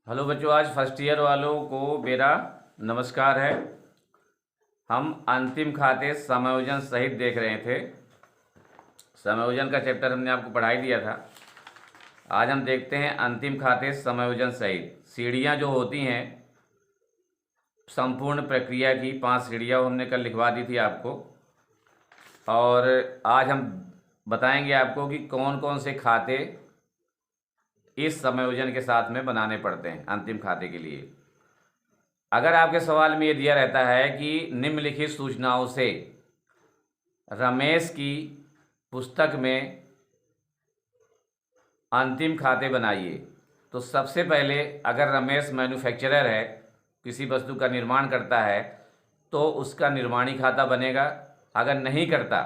Hello बच्चों, आज first year वालों को मेरा नमस्कार है। हम अंतिम खाते समायोजन सहित देख रहे थे। समायोजन का चैप्टर हमने आपको पढ़ा ही दिया था। आज हम देखते हैं अंतिम खाते समायोजन सहित। सीढ़ियाँ जो होती हैं संपूर्ण प्रक्रिया की, 5 सीढ़ियाँ हमने कल लिखवा दी थी आपको, और आज हम बताएंगे आपको कि कौन कौन से खाते इस समायोजन के साथ में बनाने पड़ते हैं अंतिम खाते के लिए। अगर आपके सवाल में ये दिया रहता है कि निम्नलिखित सूचनाओं से रमेश की पुस्तक में अंतिम खाते बनाइए, तो सबसे पहले अगर रमेश मैन्युफैक्चरर है, किसी वस्तु का निर्माण करता है, तो उसका निर्माणी खाता बनेगा। अगर नहीं करता,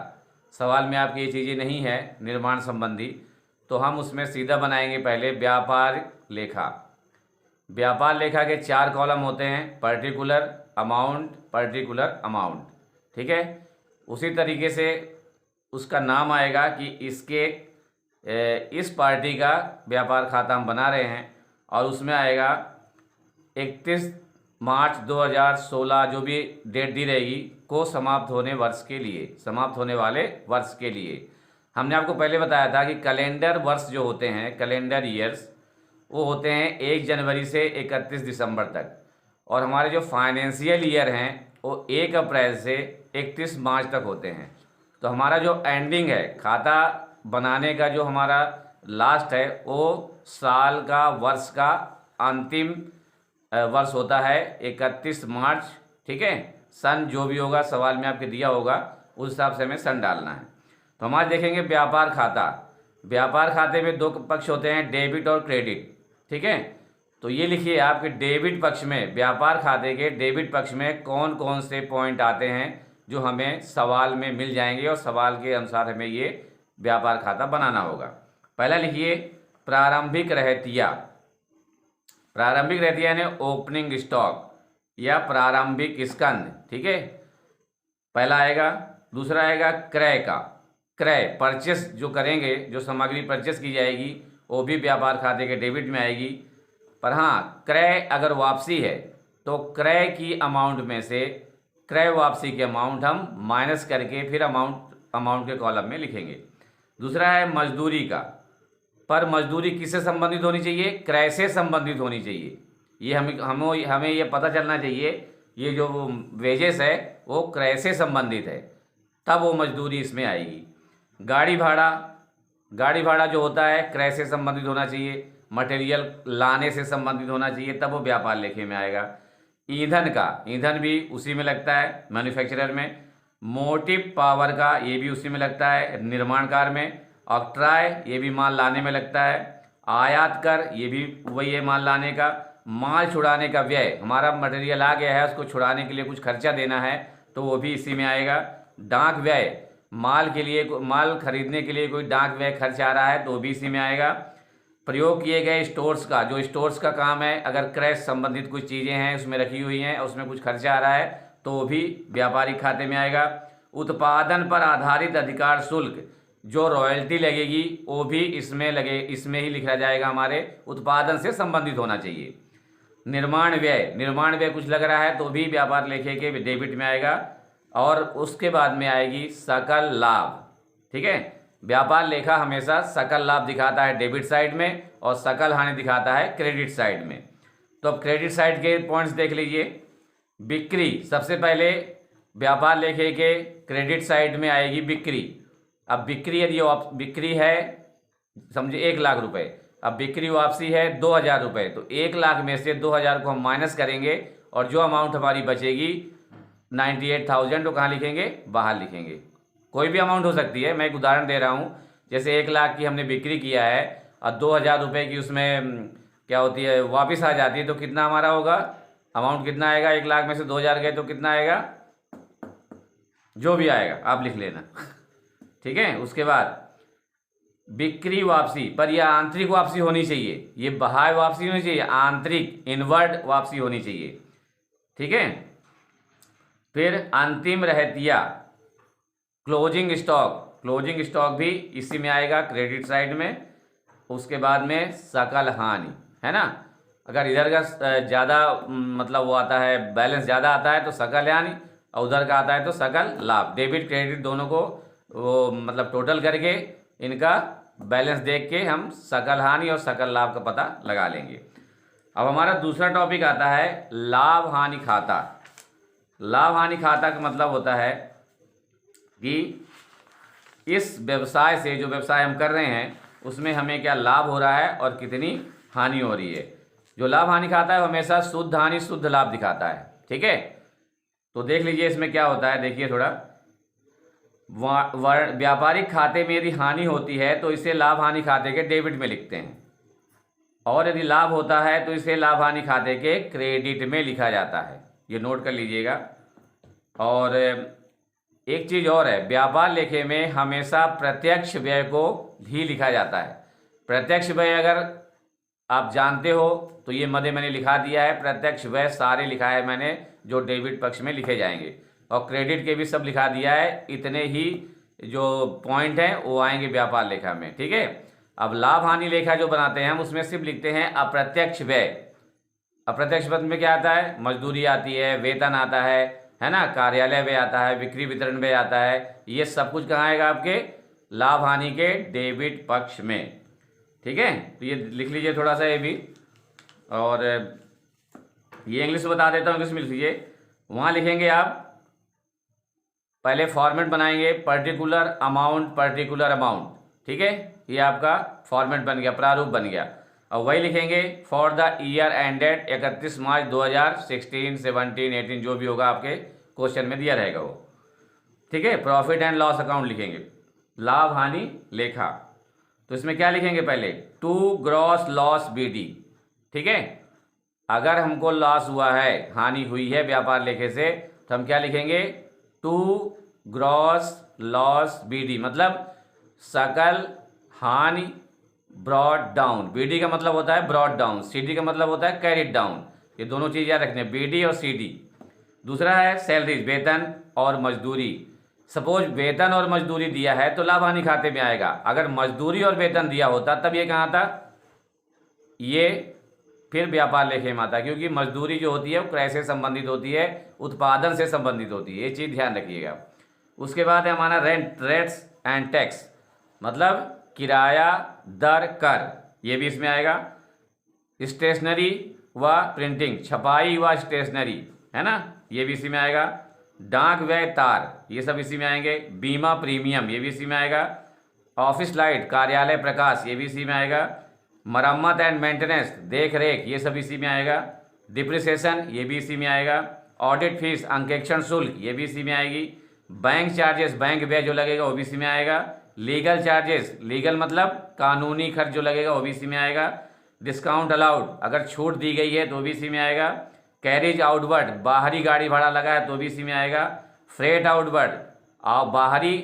सवाल में आपकी ये चीज़ें नहीं है निर्माण संबंधी, तो हम उसमें सीधा बनाएंगे पहले व्यापार लेखा। व्यापार लेखा के 4 कॉलम होते हैं, पर्टिकुलर अमाउंट। ठीक है, उसी तरीके से उसका नाम आएगा कि इसके इस पार्टी का व्यापार खाता हम बना रहे हैं, और उसमें आएगा 31 मार्च 2016 जो भी डेट दी रहेगी को समाप्त होने वाले वर्ष के लिए। हमने आपको पहले बताया था कि कैलेंडर वर्ष जो होते हैं, कैलेंडर ईयर्स, वो होते हैं 1 जनवरी से 31 दिसंबर तक, और हमारे जो फाइनेंशियल ईयर हैं वो 1 अप्रैल से 31 मार्च तक होते हैं। तो हमारा जो एंडिंग है खाता बनाने का, जो हमारा लास्ट है, वो साल का, वर्ष का अंतिम वर्ष होता है 31 मार्च। ठीक है, सन जो भी होगा सवाल में आपके दिया होगा उस हिसाब से हमें सन डालना है। तो हम आज देखेंगे व्यापार खाता। व्यापार खाते में 2 पक्ष होते हैं, डेबिट और क्रेडिट। ठीक है, तो ये लिखिए आपके डेबिट पक्ष में, व्यापार खाते के डेबिट पक्ष में कौन कौन से पॉइंट आते हैं जो हमें सवाल में मिल जाएंगे, और सवाल के अनुसार हमें ये व्यापार खाता बनाना होगा। पहला लिखिए प्रारंभिक रहतिया। प्रारंभिक रहतिया यानी ओपनिंग स्टॉक या प्रारंभिक स्कंद। ठीक है, पहला आएगा। दूसरा आएगा क्रय का, क्रय परचेस जो करेंगे, जो सामग्री परचेस की जाएगी वो भी व्यापार खाते के डेबिट में आएगी। पर हाँ, क्रय अगर वापसी है तो क्रय की अमाउंट में से क्रय वापसी के अमाउंट हम माइनस करके फिर अमाउंट के कॉलम में लिखेंगे। दूसरा है मजदूरी का, पर मजदूरी किससे संबंधित होनी चाहिए? क्रय से संबंधित होनी चाहिए। ये हमें ये पता चलना चाहिए, ये जो वेजेस है वो क्रय से संबंधित है, तब वो मजदूरी इसमें आएगी। गाड़ी भाड़ा जो होता है क्रय से संबंधित होना चाहिए, मटेरियल लाने से संबंधित होना चाहिए, तब वो व्यापार लेखे में आएगा। ईंधन भी उसी में लगता है, मैन्युफैक्चरर में। मोटिव पावर का, ये भी उसी में लगता है, निर्माण कार्य में। ऑक्ट्राय, ये भी माल लाने में लगता है। आयात कर, ये भी वही है माल लाने का। माल छुड़ाने का व्यय, हमारा मटेरियल आ गया है, उसको छुड़ाने के लिए कुछ खर्चा देना है, तो वो भी इसी में आएगा। डाक व्यय, माल खरीदने के लिए कोई डाक व्यय खर्च आ रहा है तो वो भी इसी में आएगा। प्रयोग किए गए स्टोर्स का, जो स्टोर्स का काम है, अगर क्रय संबंधित कुछ चीज़ें हैं उसमें रखी हुई हैं और उसमें कुछ खर्चा आ रहा है तो वो भी व्यापारिक खाते में आएगा। उत्पादन पर आधारित अधिकार शुल्क, जो रॉयल्टी लगेगी वो भी इसमें ही लिखा जाएगा, हमारे उत्पादन से संबंधित होना चाहिए। निर्माण व्यय कुछ लग रहा है तो भी व्यापार लेखे के डेबिट में आएगा। और उसके बाद में आएगी सकल लाभ। ठीक है, व्यापार लेखा हमेशा सकल लाभ दिखाता है डेबिट साइड में, और सकल हानि दिखाता है क्रेडिट साइड में। तो अब क्रेडिट साइड के पॉइंट्स देख लीजिए। बिक्री, सबसे पहले व्यापार लेखे के क्रेडिट साइड में आएगी बिक्री। अब बिक्री यदि बिक्री है, समझिए 1 लाख रुपए, अब बिक्री वापसी है 2,000 रुपये, तो 1 लाख में से 2,000 को हम माइनस करेंगे, और जो अमाउंट हमारी बचेगी 98,000, तो कहाँ लिखेंगे? बाहर लिखेंगे। कोई भी अमाउंट हो सकती है, मैं एक उदाहरण दे रहा हूँ। जैसे 1 लाख की हमने बिक्री किया है और 2,000 रुपये की उसमें क्या होती है, वापस आ जाती है, तो कितना हमारा होगा? अमाउंट कितना आएगा? 1 लाख में से 2,000 गए तो कितना आएगा? जो भी आएगा आप लिख लेना। ठीक है, उसके बाद बिक्री वापसी पर यह आंतरिक वापसी होनी चाहिए, ये बाह्य वापसी होनी चाहिए, आंतरिक इनवर्ड वापसी होनी चाहिए। ठीक है, फिर अंतिम रहतिया क्लोजिंग स्टॉक भी इसी में आएगा क्रेडिट साइड में। उसके बाद में सकल हानि, है ना, अगर इधर का ज़्यादा मतलब वो आता है, बैलेंस ज़्यादा आता है तो सकल हानि, और उधर का आता है तो सकल लाभ। डेबिट क्रेडिट दोनों को वो मतलब टोटल करके इनका बैलेंस देख के हम सकल हानि और सकल लाभ का पता लगा लेंगे। अब हमारा दूसरा टॉपिक आता है लाभ हानि खाता। लाभ हानि खाता का मतलब होता है कि इस व्यवसाय से, जो व्यवसाय हम कर रहे हैं उसमें हमें क्या लाभ हो रहा है और कितनी हानि हो रही है। जो लाभ हानि खाता है वो हमेशा शुद्ध हानि शुद्ध लाभ दिखाता है। ठीक है, तो देख लीजिए इसमें क्या होता है। देखिए थोड़ा, व्यापारिक खाते में यदि हानि होती है तो इसे लाभ हानि खाते के डेबिट में लिखते हैं, और यदि लाभ होता है तो इसे लाभ हानि खाते के क्रेडिट में लिखा जाता है। ये नोट कर लीजिएगा। और एक चीज़ और है, व्यापार लेखे में हमेशा प्रत्यक्ष व्यय को भी लिखा जाता है। प्रत्यक्ष व्यय अगर आप जानते हो तो ये मध्य मैंने लिखा दिया है, प्रत्यक्ष व्यय सारे लिखा है मैंने जो डेबिट पक्ष में लिखे जाएंगे, और क्रेडिट के भी सब लिखा दिया है। इतने ही जो पॉइंट हैं वो आएंगे व्यापार लेखा में। ठीक है, अब लाभ हानि लेखा जो बनाते हैं हम उसमें सिर्फ लिखते हैं अप्रत्यक्ष व्यय। अप्रत्यक्ष पद में क्या आता है, मजदूरी आती है, वेतन आता है ना, कार्यालय व्यय आता है, बिक्री वितरण व्यय आता है। ये सब कुछ कहाँ आएगा, आपके लाभ हानि के डेबिट पक्ष में। ठीक है, तो ये लिख लीजिए थोड़ा सा ये भी। और ये इंग्लिश बता देता हूँ, इंग्लिश में लिख लीजिए। वहाँ लिखेंगे आप पहले फॉर्मेट बनाएंगे, पर्टिकुलर अमाउंट। ठीक है, ये आपका फॉर्मेट बन गया, प्रारूप बन गया। और वही लिखेंगे फॉर द ईयर एंडेड 31 मार्च 2016, 17, 18 जो भी होगा आपके क्वेश्चन में दिया रहेगा वो। ठीक है, प्रॉफिट एंड लॉस अकाउंट लिखेंगे, लाभ हानि लेखा। तो इसमें क्या लिखेंगे, पहले टू ग्रॉस लॉस BD। ठीक है, अगर हमको लॉस हुआ है, हानि हुई है व्यापार लेखे से, तो हम क्या लिखेंगे, टू ग्रॉस लॉस BD, मतलब सकल हानि ब्रॉड डाउन। BD का मतलब होता है ब्रॉड डाउन, CD का मतलब होता है कैरिड डाउन। ये दोनों चीज़ याद रखने, BD और CD। दूसरा है सैलरीज, वेतन और मजदूरी। सपोज वेतन और मजदूरी दिया है तो लाभ हानि खाते में आएगा। अगर मजदूरी और वेतन दिया होता तब ये कहाँ था, ये फिर व्यापार लेखे में आता, क्योंकि मजदूरी जो होती है वो क्रय से संबंधित होती है, उत्पादन से संबंधित होती है। ये चीज़ ध्यान रखिएगा। उसके बाद है हमारा रेंट, रेट्स एंड टैक्स, मतलब किराया, दर, कर, ये भी इसमें आएगा। स्टेशनरी व प्रिंटिंग, छपाई व स्टेशनरी, है ना, ये भी इसी में आएगा। डाक व्यय, तार, ये सब इसी में आएंगे। बीमा प्रीमियम, ये भी इसी में आएगा। ऑफिस लाइट, कार्यालय प्रकाश, ये भी इसी में आएगा। मरम्मत एंड मेंटेनेंस, देख रेख, ये सब इसी में आएगा। डिप्रिसिएशन, ये भी इसी में आएगा। ऑडिट फीस, अंकेक्षण शुल्क, ये भी इसी में आएगी। बैंक चार्जेस, बैंक व्यय जो लगेगा वो भी इसी में आएगा। लीगल चार्जेस, लीगल मतलब कानूनी खर्च जो लगेगा वो भी इसी में आएगा। डिस्काउंट अलाउड, अगर छूट दी गई है तो भी इसी में आएगा। कैरिज आउटवर्ड, बाहरी गाड़ी भाड़ा लगा है तो भी इसी में आएगा। फ्रेट आउटवर्ड, बाहरी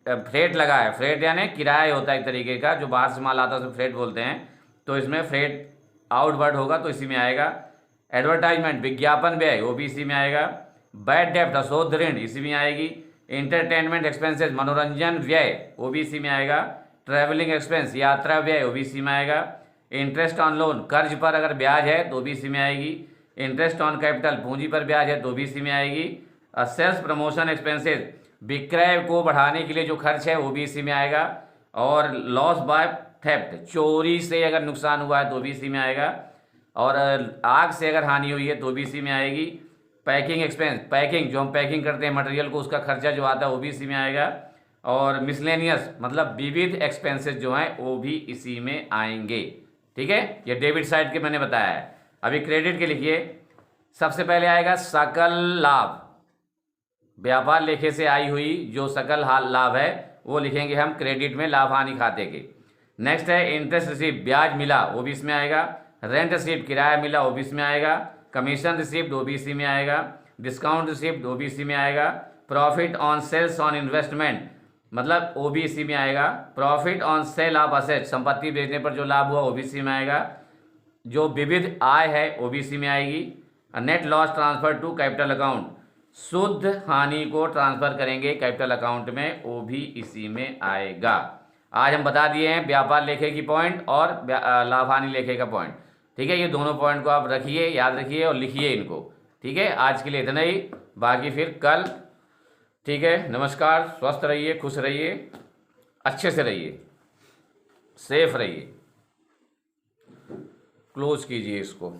फ्रेट लगा है, फ्रेट यानी किराया होता है एक तरीके का, जो बाहर से माल आता है उसको फ्रेट बोलते हैं, तो इसमें फ्रेट आउटवर्ड होगा तो इसी में आएगा। एडवर्टाइजमेंट, विज्ञापन व्यय, वो भी इसी में आएगा। बैड डेप्ट, अशोध ऋण, इसी में आएगी। इंटरटेनमेंट एक्सपेंसेस, मनोरंजन व्यय, वो भी इसी में आएगा। ट्रैवलिंग एक्सपेंस, यात्रा व्यय, वो भी इसी में आएगा। इंटरेस्ट ऑन लोन, कर्ज पर अगर ब्याज है तो भी इसी में आएगी। इंटरेस्ट ऑन कैपिटल, पूंजी पर ब्याज है तो भी इसी में आएगी। सेल्स प्रमोशन एक्सपेंसेस, विक्रय को बढ़ाने के लिए जो खर्च है वो भी इसी में आएगा। और लॉस बाय थेफ्ट, चोरी से अगर नुकसान हुआ है तो भी इसी में आएगा। और आग से अगर हानि हुई है तो भी इसी में आएगी। पैकिंग एक्सपेंस, पैकिंग जो हम पैकिंग करते हैं मटेरियल को, उसका खर्चा जो आता है वो भी इसी में आएगा। और मिसलेनियस मतलब विविध एक्सपेंसेस जो हैं वो भी इसी में आएंगे। ठीक है, ये डेबिट साइड के मैंने बताया है। अभी क्रेडिट के लिखिए। सबसे पहले आएगा सकल लाभ, व्यापार लेखे से आई हुई जो सकल लाभ है वो लिखेंगे हम क्रेडिट में लाभ हानि खाते के। नेक्स्ट है इंटरेस्ट रिसीव, ब्याज मिला, वो भी इसमें आएगा। रेंट रिसीव, किराया मिला, वो भी इसमें आएगा। कमीशन रिसीव्ड, वो भी इसी में आएगा। डिस्काउंट रिसीव्ड, वो भी इसी में आएगा। Profit on sales on investment, मतलब वो भी इसी में आएगा। Profit on sale of asset, संपत्ति बेचने पर जो लाभ हुआ वो भी इसी में आएगा। जो विविध आय है वो भी इसी में आएगी। Net loss transfer to capital account, शुद्ध हानि को ट्रांसफर करेंगे कैपिटल अकाउंट में, वो भी इसी में आएगा। आज हम बता दिए हैं व्यापार लेखे की पॉइंट और लाभ हानि लेखे का पॉइंट। ठीक है, ये दोनों पॉइंट को आप रखिए, याद रखिए और लिखिए इनको। ठीक है, आज के लिए इतना ही, बाकी फिर कल। ठीक है, नमस्कार, स्वस्थ रहिए, खुश रहिए, अच्छे से रहिए, सेफ रहिए। क्लोज कीजिए इसको।